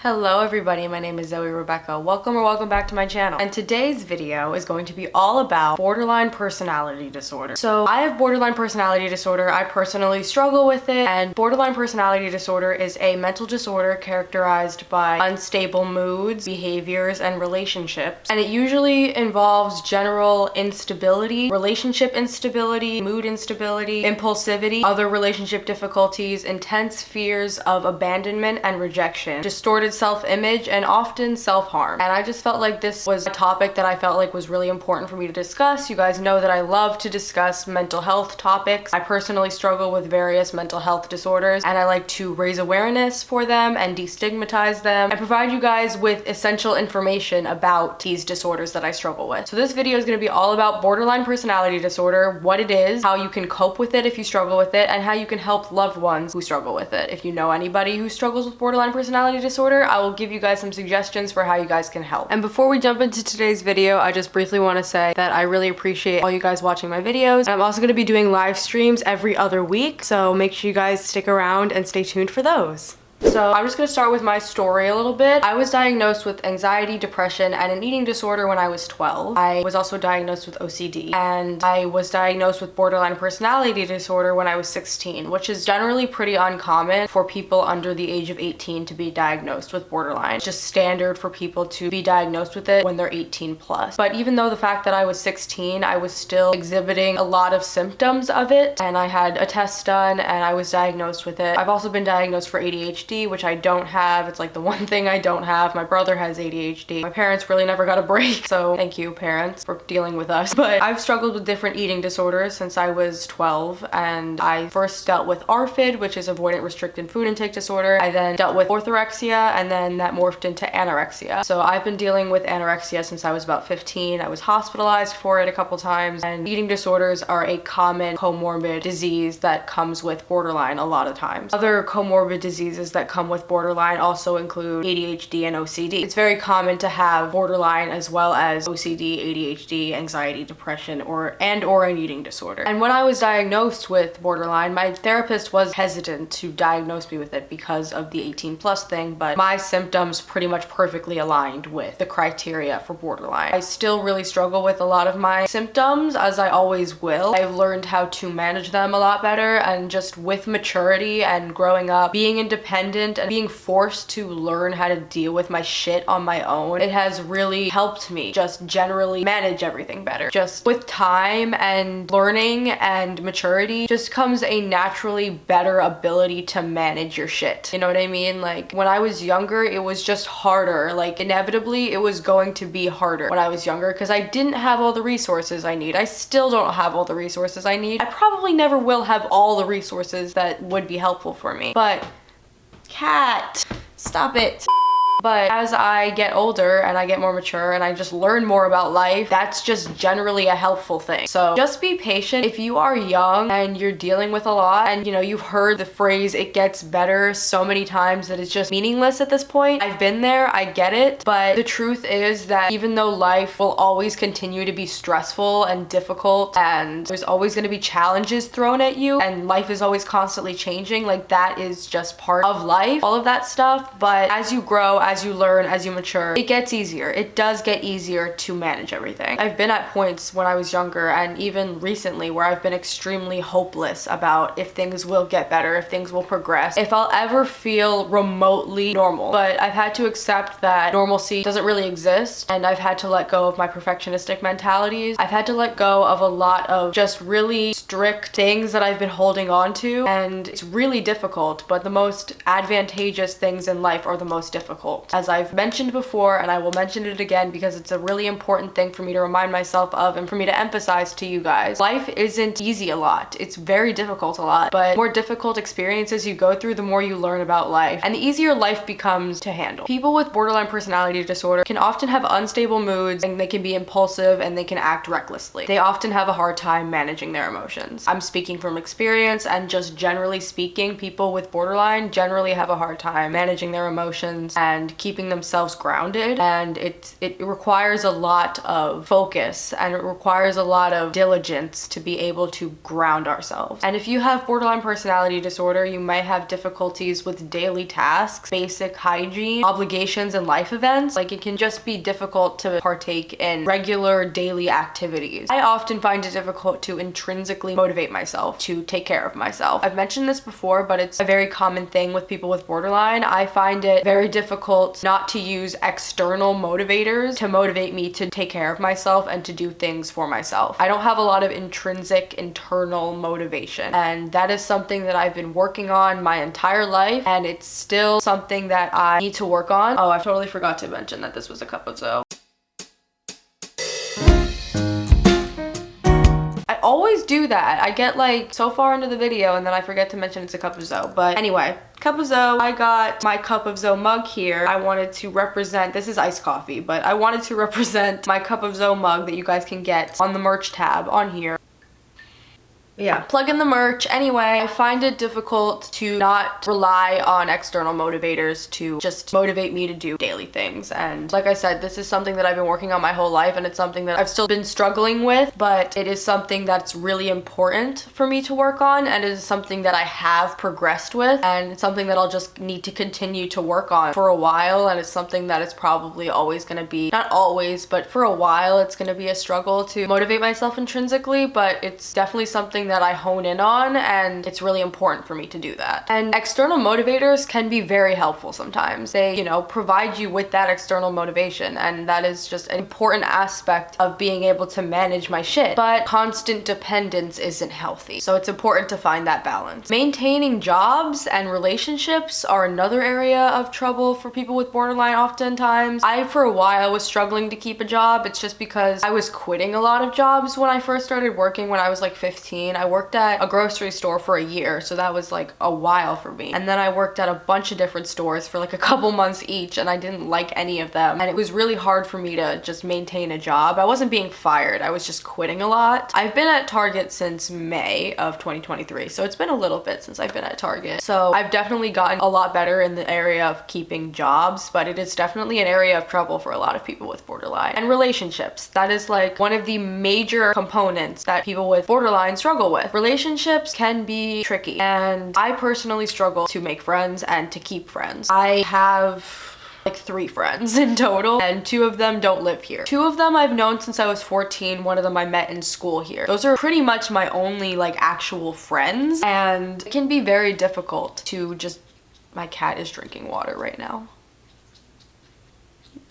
Hello everybody, my name is Zoe Rebekah. Welcome back to my channel. And today's video is going to be all about borderline personality disorder. So I have borderline personality disorder. I personally struggle with it, and borderline personality disorder is a mental disorder characterized by unstable moods, behaviors, and relationships. And it usually involves general instability, relationship instability, mood instability, impulsivity, other relationship difficulties, intense fears of abandonment and rejection, distorted self-image, and often self-harm. And I just felt like this was a topic that I felt like was really important for me to discuss. You guys know that I love to discuss mental health topics. I personally struggle with various mental health disorders, and I like to raise awareness for them and destigmatize them and provide you guys with essential information about these disorders that I struggle with. So this video is going to be all about borderline personality disorder, what it is, how you can cope with it if you struggle with it, and how you can help loved ones who struggle with it. If you know anybody who struggles with borderline personality disorder, I will give you guys some suggestions for how you guys can help. And before we jump into today's video, I just briefly want to say that I really appreciate all you guys watching my videos. And I'm also going to be doing live streams every other week, so make sure you guys stick around and stay tuned for those. So I'm just going to start with my story a little bit. I was diagnosed with anxiety, depression, and an eating disorder when I was 12. I was also diagnosed with OCD, and I was diagnosed with borderline personality disorder when I was 16, which is generally pretty uncommon for people under the age of 18 to be diagnosed with borderline. It's just standard for people to be diagnosed with it when they're 18 plus. But even though the fact that I was 16, I was still exhibiting a lot of symptoms of it, and I had a test done and I was diagnosed with it. I've also been diagnosed for ADHD, which I don't have. It's like the one thing I don't have. My brother has ADHD. My parents really never got a break, so thank you parents for dealing with us. But I've struggled with different eating disorders since I was 12, and I first dealt with ARFID, which is avoidant restricted food intake disorder. I then dealt with orthorexia, and then that morphed into anorexia. So I've been dealing with anorexia since I was about 15. I was hospitalized for it a couple times, and eating disorders are a common comorbid disease that comes with borderline a lot of times. Other comorbid diseases that come with borderline also include ADHD and OCD. It's very common to have borderline as well as OCD, ADHD, anxiety, depression, or an eating disorder. And when I was diagnosed with borderline, my therapist was hesitant to diagnose me with it because of the 18 plus thing, but my symptoms pretty much perfectly aligned with the criteria for borderline. I still really struggle with a lot of my symptoms, as I always will. I've learned how to manage them a lot better, and just with maturity and growing up, being independent and being forced to learn how to deal with my shit on my own, it has really helped me just generally manage everything better. Just with time and learning and maturity just comes a naturally better ability to manage your shit. You know what I mean? Like when I was younger, it was just harder. Like inevitably it was going to be harder when I was younger because I didn't have all the resources I need. I still don't have all the resources I need. I probably never will have all the resources that would be helpful for me. But cat, stop it. But as I get older and I get more mature and I just learn more about life, that's just generally a helpful thing. So just be patient. If you are young and you're dealing with a lot, and you know, you've heard the phrase "it gets better" so many times that it's just meaningless at this point. I've been there, I get it, but the truth is that even though life will always continue to be stressful and difficult, and there's always going to be challenges thrown at you, and life is always constantly changing, like that is just part of life, all of that stuff. But as you grow, as you learn, as you mature, it gets easier. It does get easier to manage everything. I've been at points when I was younger and even recently where I've been extremely hopeless about if things will get better, if things will progress, if I'll ever feel remotely normal. But I've had to accept that normalcy doesn't really exist, and I've had to let go of my perfectionistic mentalities. I've had to let go of a lot of just really strict things that I've been holding on to, and it's really difficult, but the most advantageous things in life are the most difficult. As I've mentioned before, and I will mention it again because it's a really important thing for me to remind myself of and for me to emphasize to you guys. Life isn't easy a lot. It's very difficult a lot, but the more difficult experiences you go through, the more you learn about life, and the easier life becomes to handle. People with borderline personality disorder can often have unstable moods, and they can be impulsive, and they can act recklessly. They often have a hard time managing their emotions. I'm speaking from experience, and just generally speaking, people with borderline generally have a hard time managing their emotions and and keeping themselves grounded, and it requires a lot of focus and it requires a lot of diligence to be able to ground ourselves. And if you have borderline personality disorder, you might have difficulties with daily tasks, basic hygiene, obligations, and life events. Like, it can just be difficult to partake in regular daily activities. I often find it difficult to intrinsically motivate myself to take care of myself. I've mentioned this before, but it's a very common thing with people with borderline. I find it very difficult not to use external motivators to motivate me to take care of myself and to do things for myself. I don't have a lot of intrinsic internal motivation, and that is something that I've been working on my entire life, and it's still something that I need to work on. Oh, I totally forgot to mention that this was a cup of Zoe. I always do that. I get like so far into the video and then I forget to mention it's a cup of Zoe. But anyway, cup of Zoe. I got my cup of Zoe mug here. I wanted to represent, this is iced coffee, but I wanted to represent my cup of Zoe mug that you guys can get on the merch tab on here. Yeah, plug in the merch. Anyway, I find it difficult to not rely on external motivators to just motivate me to do daily things. And like I said, this is something that I've been working on my whole life, and it's something that I've still been struggling with, but it is something that's really important for me to work on, and it is something that I have progressed with, and it's something that I'll just need to continue to work on for a while. And it's something that is probably always going to be, not always, but for a while, it's going to be a struggle to motivate myself intrinsically, but it's definitely something that I hone in on, and it's really important for me to do that. And external motivators can be very helpful sometimes. They, you know, provide you with that external motivation, and that is just an important aspect of being able to manage my shit. But constant dependence isn't healthy, so it's important to find that balance. Maintaining jobs and relationships are another area of trouble for people with borderline oftentimes. I, for a while, was struggling to keep a job. It's just because I was quitting a lot of jobs when I first started working when I was like 15. I worked at a grocery store for a year, so that was like a while for me. And then I worked at a bunch of different stores for like a couple months each, and I didn't like any of them. And it was really hard for me to just maintain a job. I wasn't being fired, I was just quitting a lot. I've been at Target since May of 2023, so it's been a little bit since I've been at Target. So I've definitely gotten a lot better in the area of keeping jobs, but it is definitely an area of trouble for a lot of people with borderline. And relationships, that is like one of the major components that people with borderline struggle with. Relationships can be tricky, and I personally struggle to make friends and to keep friends. I have like 3 friends in total, and 2 of them don't live here. 2 of them I've known since I was 14. One of them I met in school here. Those are pretty much my only like actual friends, and it can be very difficult to just... My cat is drinking water right now.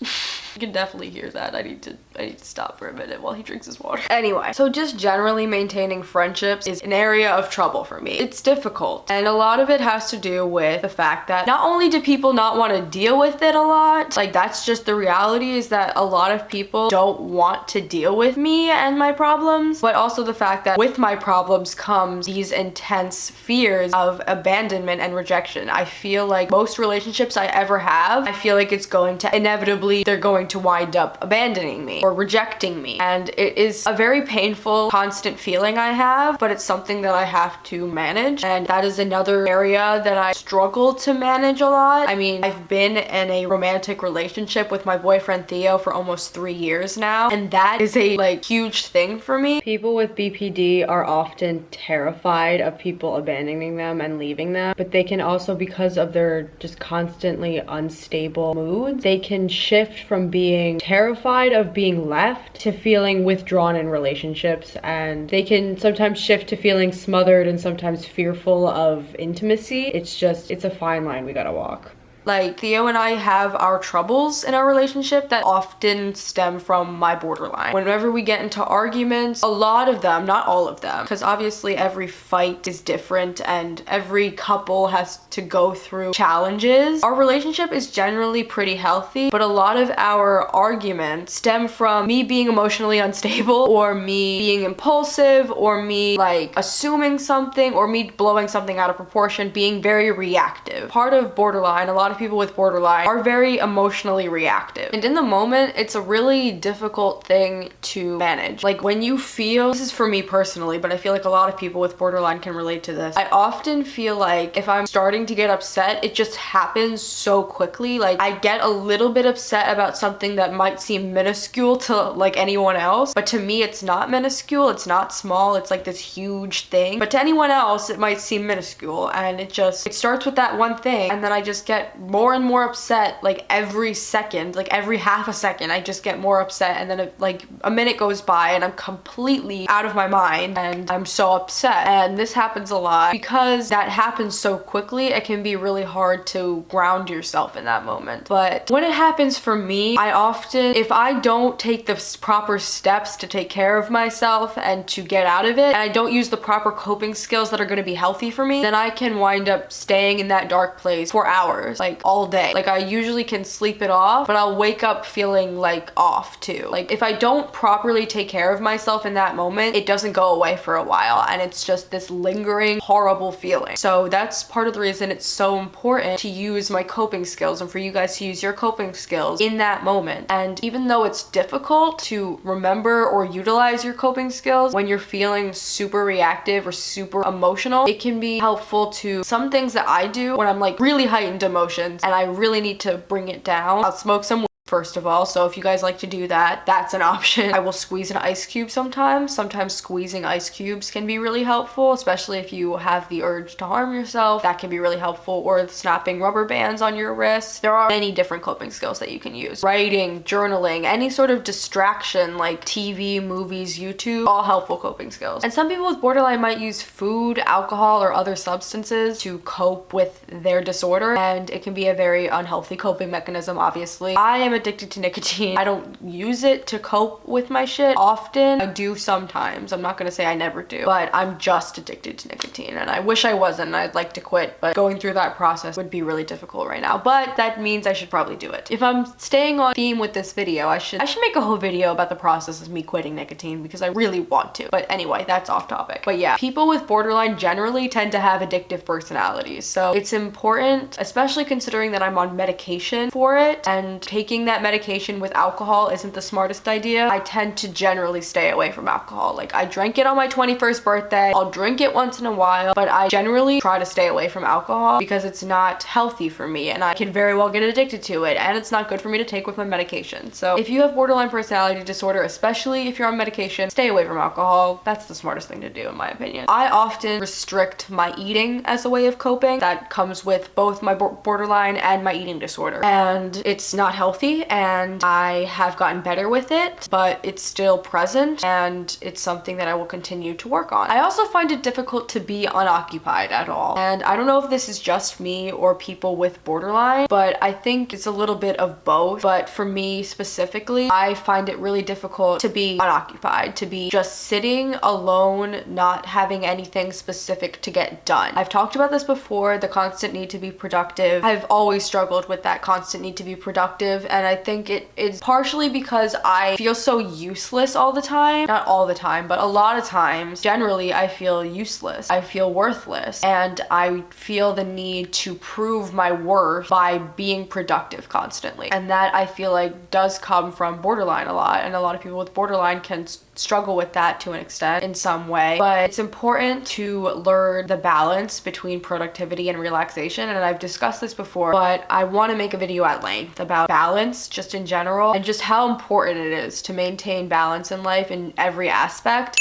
You can definitely hear that. I need to stop for a minute while he drinks his water. Anyway, so just generally maintaining friendships is an area of trouble for me. It's difficult, and a lot of it has to do with the fact that not only do people not want to deal with it a lot, like that's just the reality, is that a lot of people don't want to deal with me and my problems, but also the fact that with my problems comes these intense fears of abandonment and rejection. I feel like most relationships I ever have, I feel like it's going to inevitably, they're going to wind up abandoning me or rejecting me. And it is a very painful, constant feeling I have, but it's something that I have to manage. And that is another area that I struggle to manage a lot. I mean, I've been in a romantic relationship with my boyfriend Theo for almost 3 years now, and that is a like huge thing for me. People with BPD are often terrified of people abandoning them and leaving them, but they can also, because of their just constantly unstable moods, they can shift from being terrified of being left to feeling withdrawn in relationships, and they can sometimes shift to feeling smothered and sometimes fearful of intimacy. It's a fine line we gotta walk. Like, Theo and I have our troubles in our relationship that often stem from my borderline. Whenever we get into arguments, a lot of them, not all of them, because obviously every fight is different and every couple has to go through challenges. Our relationship is generally pretty healthy, but a lot of our arguments stem from me being emotionally unstable, or me being impulsive, or me like assuming something, or me blowing something out of proportion, being very reactive. Part of borderline, a lot of of people with borderline are very emotionally reactive. And in the moment, it's a really difficult thing to manage. Like when you feel, this is for me personally, but I feel like a lot of people with borderline can relate to this. I often feel like if I'm starting to get upset, it just happens so quickly. Like I get a little bit upset about something that might seem minuscule to like anyone else, but to me it's not minuscule, it's not small, it's like this huge thing. But to anyone else, it might seem minuscule, and it starts with that one thing, and then I just get more and more upset like every second, like every half a second, I just get more upset, and then like a minute goes by and I'm completely out of my mind and I'm so upset. And this happens a lot because that happens so quickly. It can be really hard to ground yourself in that moment. But when it happens for me, I often, if I don't take the proper steps to take care of myself and to get out of it, and I don't use the proper coping skills that are going to be healthy for me, then I can wind up staying in that dark place for hours, like all day. Like I usually can sleep it off, but I'll wake up feeling like off too. Like if I don't properly take care of myself in that moment, it doesn't go away for a while, and it's just this lingering horrible feeling. So that's part of the reason it's so important to use my coping skills and for you guys to use your coping skills in that moment. And even though it's difficult to remember or utilize your coping skills when you're feeling super reactive or super emotional, it can be helpful to some things that I do when I'm like really heightened emotions and I really need to bring it down. I'll smoke some weed, first of all, so if you guys like to do that, that's an option. I will squeeze an ice cube sometimes. Sometimes squeezing ice cubes can be really helpful, especially if you have the urge to harm yourself. That can be really helpful. Or snapping rubber bands on your wrists. There are many different coping skills that you can use. Writing, journaling, any sort of distraction like TV, movies, YouTube, all helpful coping skills. And some people with borderline might use food, alcohol, or other substances to cope with their disorder, and it can be a very unhealthy coping mechanism, obviously. I am addicted to nicotine. I don't use it to cope with my shit often. I do sometimes. I'm not gonna say I never do, but I'm just addicted to nicotine, and I wish I wasn't. I'd like to quit, but going through that process would be really difficult right now. But that means I should probably do it. If I'm staying on theme with this video, I should make a whole video about the process of me quitting nicotine because I really want to. But anyway, that's off topic. But yeah, people with borderline generally tend to have addictive personalities. So it's important, especially considering that I'm on medication for it, and taking that medication with alcohol isn't the smartest idea. I tend to generally stay away from alcohol. Like I drank it on my 21st birthday. I'll drink it once in a while, but I generally try to stay away from alcohol because it's not healthy for me and I can very well get addicted to it, and it's not good for me to take with my medication. So if you have borderline personality disorder, especially if you're on medication, stay away from alcohol. That's the smartest thing to do in my opinion. I often restrict my eating as a way of coping. That comes with both my borderline and my eating disorder, and it's not healthy, and I have gotten better with it, but it's still present and it's something that I will continue to work on. I also find it difficult to be unoccupied at all, and I don't know if this is just me or people with borderline, but I think it's a little bit of both. But for me specifically, I find it really difficult to be unoccupied, to be just sitting alone, not having anything specific to get done. I've talked about this before, the constant need to be productive. I've always struggled with that constant need to be productive, and I think it is partially because I feel so useless all the time. Not all the time, but a lot of times, generally, I feel useless. I feel worthless, and I feel the need to prove my worth by being productive constantly. And that I feel like does come from borderline a lot, and a lot of people with borderline can struggle with that to an extent in some way. But it's important to learn the balance between productivity and relaxation, and I've discussed this before, but I want to make a video at length about balance just in general and just how important it is to maintain balance in life in every aspect.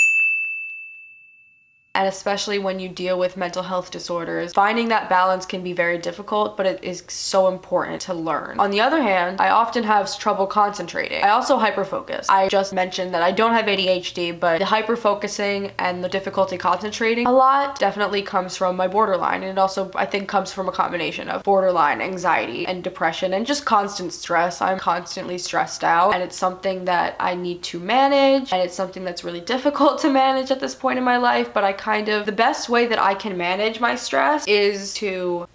And especially when you deal with mental health disorders, finding that balance can be very difficult, but it is so important to learn. On the other hand, I often have trouble concentrating. I also hyperfocus. I just mentioned that I don't have ADHD, but the hyperfocusing and the difficulty concentrating a lot definitely comes from my borderline. And it also, I think, comes from a combination of borderline, anxiety, and depression, and just constant stress. I'm constantly stressed out, and it's something that I need to manage, and it's something that's really difficult to manage at this point in my life, but the best way that I can manage my stress is to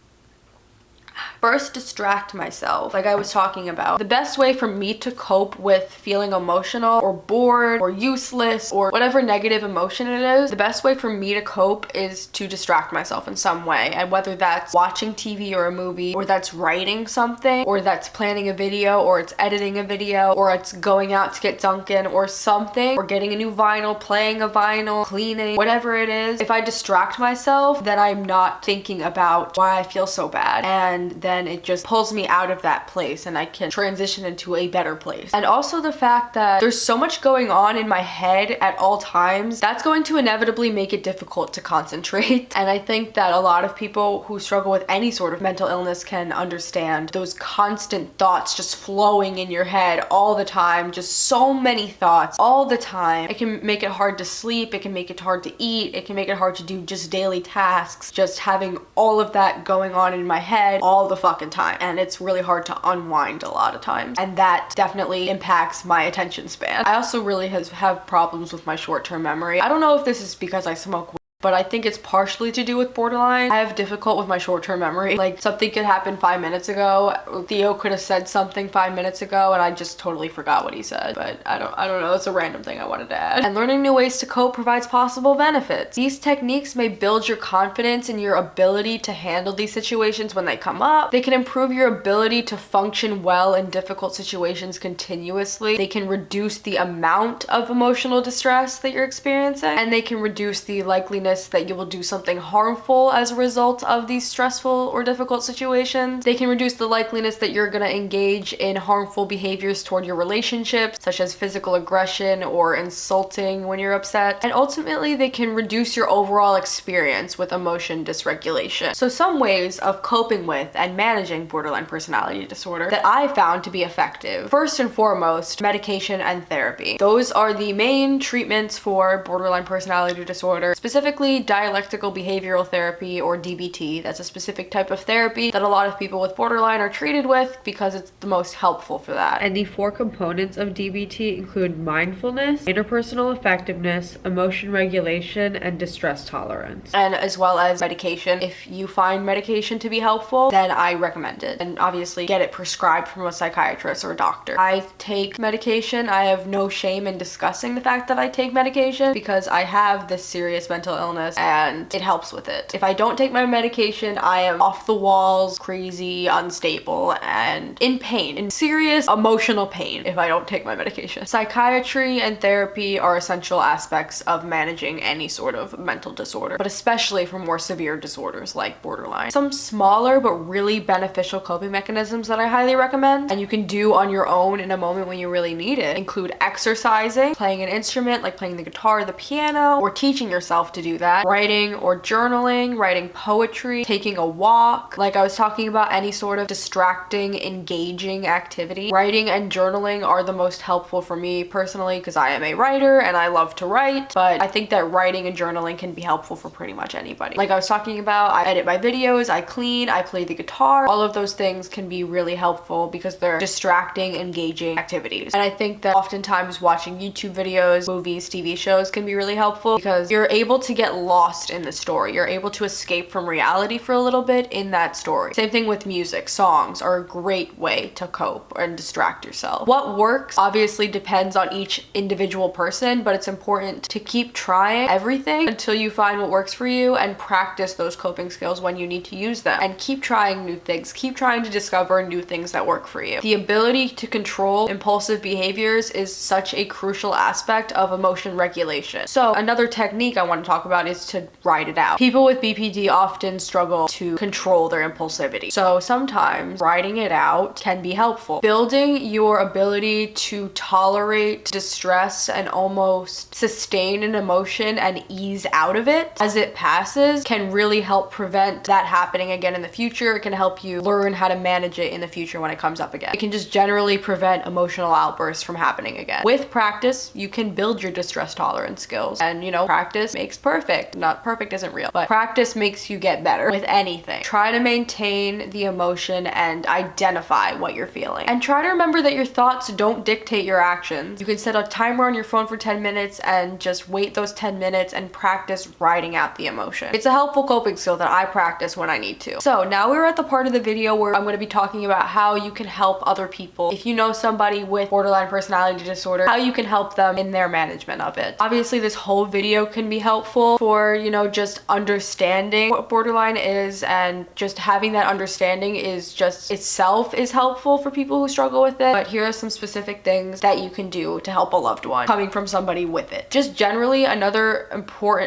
First, distract myself, like I was talking about. The best way for me to cope with feeling emotional or bored or useless or whatever negative emotion it is, the best way for me to cope is to distract myself in some way. And whether that's watching TV or a movie, or that's writing something, or that's planning a video, or it's editing a video, or it's going out to get Dunkin' or something, or getting a new vinyl, playing a vinyl, cleaning, whatever it is, if I distract myself, then I'm not thinking about why I feel so bad. And then it just pulls me out of that place and I can transition into a better place. And also the fact that there's so much going on in my head at all times, that's going to inevitably make it difficult to concentrate. And I think that a lot of people who struggle with any sort of mental illness can understand those constant thoughts just flowing in your head all the time, just so many thoughts all the time. It can make it hard to sleep, it can make it hard to eat, it can make it hard to do just daily tasks, just having all of that going on in my head all the fucking time. And it's really hard to unwind a lot of times. And that definitely impacts my attention span. I also really have problems with my short-term memory. I don't know if this is because I smoke, but I think it's partially to do with borderline. I have difficult with my short-term memory. Like, something could happen 5 minutes ago. Theo could have said something 5 minutes ago and I just totally forgot what he said. But I don't know, it's a random thing I wanted to add. And learning new ways to cope provides possible benefits. These techniques may build your confidence in your ability to handle these situations when they come up. They can improve your ability to function well in difficult situations continuously. They can reduce the amount of emotional distress that you're experiencing, and they can reduce the likeliness that you will do something harmful as a result of these stressful or difficult situations. They can reduce the likeliness that you're gonna engage in harmful behaviors toward your relationships, such as physical aggression or insulting when you're upset. And ultimately, they can reduce your overall experience with emotion dysregulation. So some ways of coping with and managing borderline personality disorder that I found to be effective. First and foremost, medication and therapy. Those are the main treatments for borderline personality disorder, specifically dialectical behavioral therapy, or DBT. That's a specific type of therapy that a lot of people with borderline are treated with because it's the most helpful for that. And the 4 components of DBT include mindfulness, interpersonal effectiveness, emotion regulation, and distress tolerance. And as well as medication. If you find medication to be helpful, then I recommend it. And obviously get it prescribed from a psychiatrist or a doctor. I take medication. I have no shame in discussing the fact that I take medication because I have this serious mental illness and it helps with it. If I don't take my medication, I am off the walls, crazy, unstable, and in pain, in serious emotional pain if I don't take my medication. Psychiatry and therapy are essential aspects of managing any sort of mental disorder, but especially for more severe disorders like borderline. Some smaller but really beneficial coping mechanisms that I highly recommend, and you can do on your own in a moment when you really need it, include exercising, playing an instrument like playing the guitar or the piano, or teaching yourself to do that, writing or journaling, writing poetry, taking a walk, like I was talking about, any sort of distracting, engaging activity. Writing and journaling are the most helpful for me personally because I am a writer and I love to write, but I think that writing and journaling can be helpful for pretty much anybody. Like I was talking about, I edit my videos, I clean, I play the guitar. All of those things can be really helpful because they're distracting, engaging activities. And I think that oftentimes watching YouTube videos, movies, TV shows can be really helpful because you're able to get lost in the story. You're able to escape from reality for a little bit in that story. Same thing with music. Songs are a great way to cope and distract yourself. What works obviously depends on each individual person, but it's important to keep trying everything until you find what works for you and practice those coping skills when you need to use them. And keep trying new things. Keep trying to discover new things that work for you. The ability to control impulsive behaviors is such a crucial aspect of emotion regulation. So another technique I want to talk about is to write it out. People with BPD often struggle to control their impulsivity. So sometimes writing it out can be helpful. Building your ability to tolerate distress and almost sustain an emotion and ease out of it as it passes can really help prevent that happening again in the future. It can help you learn how to manage it in the future when it comes up again. It can just generally prevent emotional outbursts from happening again. With practice, you can build your distress tolerance skills. And you know, practice makes perfect. perfect. Not perfect isn't real, but practice makes you get better with anything. Try to maintain the emotion and identify what you're feeling. And try to remember that your thoughts don't dictate your actions. You can set a timer on your phone for 10 minutes and just wait those 10 minutes and practice writing out the emotion. It's a helpful coping skill that I practice when I need to. So now we're at the part of the video where I'm going to be talking about how you can help other people. If you know somebody with borderline personality disorder, how you can help them in their management of it. Obviously, this whole video can be helpful for, you know, just understanding what borderline is, and just having that understanding is just itself is helpful for people who struggle with it. But here are some specific things that you can do to help a loved one coming from somebody with it. Just generally, another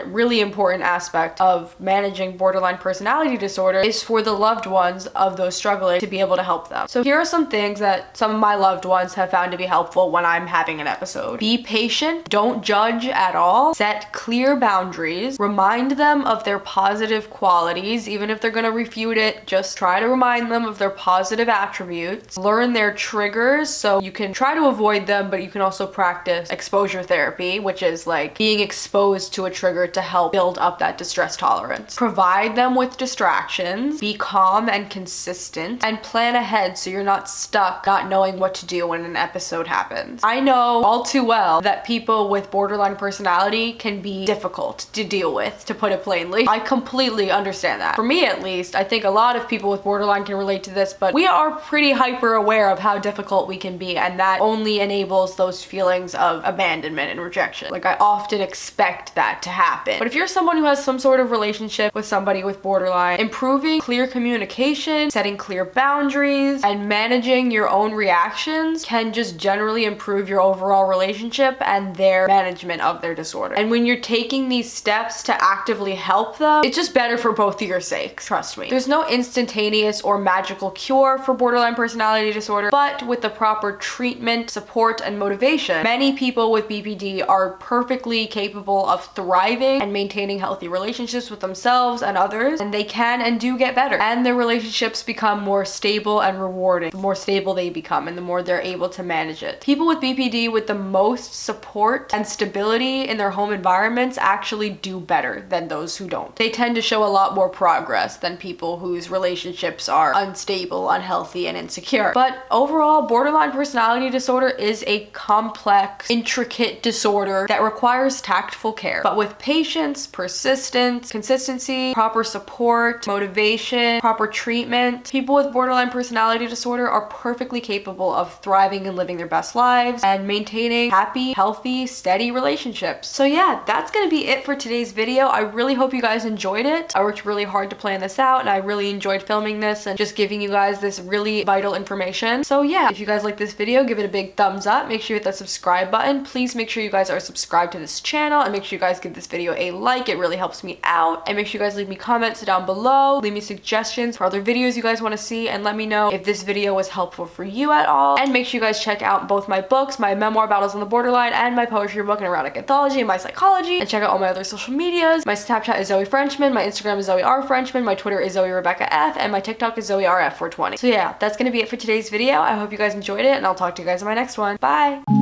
really important aspect of managing borderline personality disorder is for the loved ones of those struggling to be able to help them. So here are some things that some of my loved ones have found to be helpful when I'm having an episode. Be patient, don't judge at all, set clear boundaries, remind them of their positive qualities. Even if they're gonna refute it, just try to remind them of their positive attributes. Learn their triggers, so you can try to avoid them, but you can also practice exposure therapy, which is like being exposed to a trigger to help build up that distress tolerance. Provide them with distractions, be calm and consistent, and plan ahead so you're not stuck not knowing what to do when an episode happens. I know all too well that people with borderline personality can be difficult to deal with, to put it plainly. I completely understand that. For me at least, I think a lot of people with borderline can relate to this, but we are pretty hyper aware of how difficult we can be, and that only enables those feelings of abandonment and rejection. Like, I often expect that to happen. But if you're someone who has some sort of relationship with somebody with borderline, improving clear communication, setting clear boundaries, and managing your own reactions can just generally improve your overall relationship and their management of their disorder. And when you're taking these steps to actively help them, it's just better for both of your sakes, trust me. There's no instantaneous or magical cure for borderline personality disorder, but with the proper treatment, support, and motivation, many people with BPD are perfectly capable of thriving and maintaining healthy relationships with themselves and others, and they can and do get better. And their relationships become more stable and rewarding. The more stable they become and the more they're able to manage it. People with BPD with the most support and stability in their home environments actually do better than those who don't. They tend to show a lot more progress than people whose relationships are unstable, unhealthy, and insecure. But overall, borderline personality disorder is a complex, intricate disorder that requires tactful care. But with patience, persistence, consistency, proper support, motivation, proper treatment, people with borderline personality disorder are perfectly capable of thriving and living their best lives and maintaining happy, healthy, steady relationships. So yeah, that's gonna be it for today's video. I really hope you guys enjoyed it. I worked really hard to plan this out, and I really enjoyed filming this and just giving you guys this really vital information. So yeah, if you guys like this video, give it a big thumbs up. Make sure you hit that subscribe button. Please make sure you guys are subscribed to this channel, and make sure you guys give this video a like. It really helps me out. And make sure you guys leave me comments down below. Leave me suggestions for other videos you guys want to see, and let me know if this video was helpful for you at all. And make sure you guys check out both my books, my memoir Battles on the Borderline, and my poetry book, An Erotic Anthology, and my psychology. And check out all my other social medias. My Snapchat is Zoe Frenchman, my Instagram is Zoe R Frenchman, my Twitter is Zoe Rebekah F, and my TikTok is Zoe RF420. So yeah, that's gonna be it for today's video. I hope you guys enjoyed it, and I'll talk to you guys in my next one. Bye!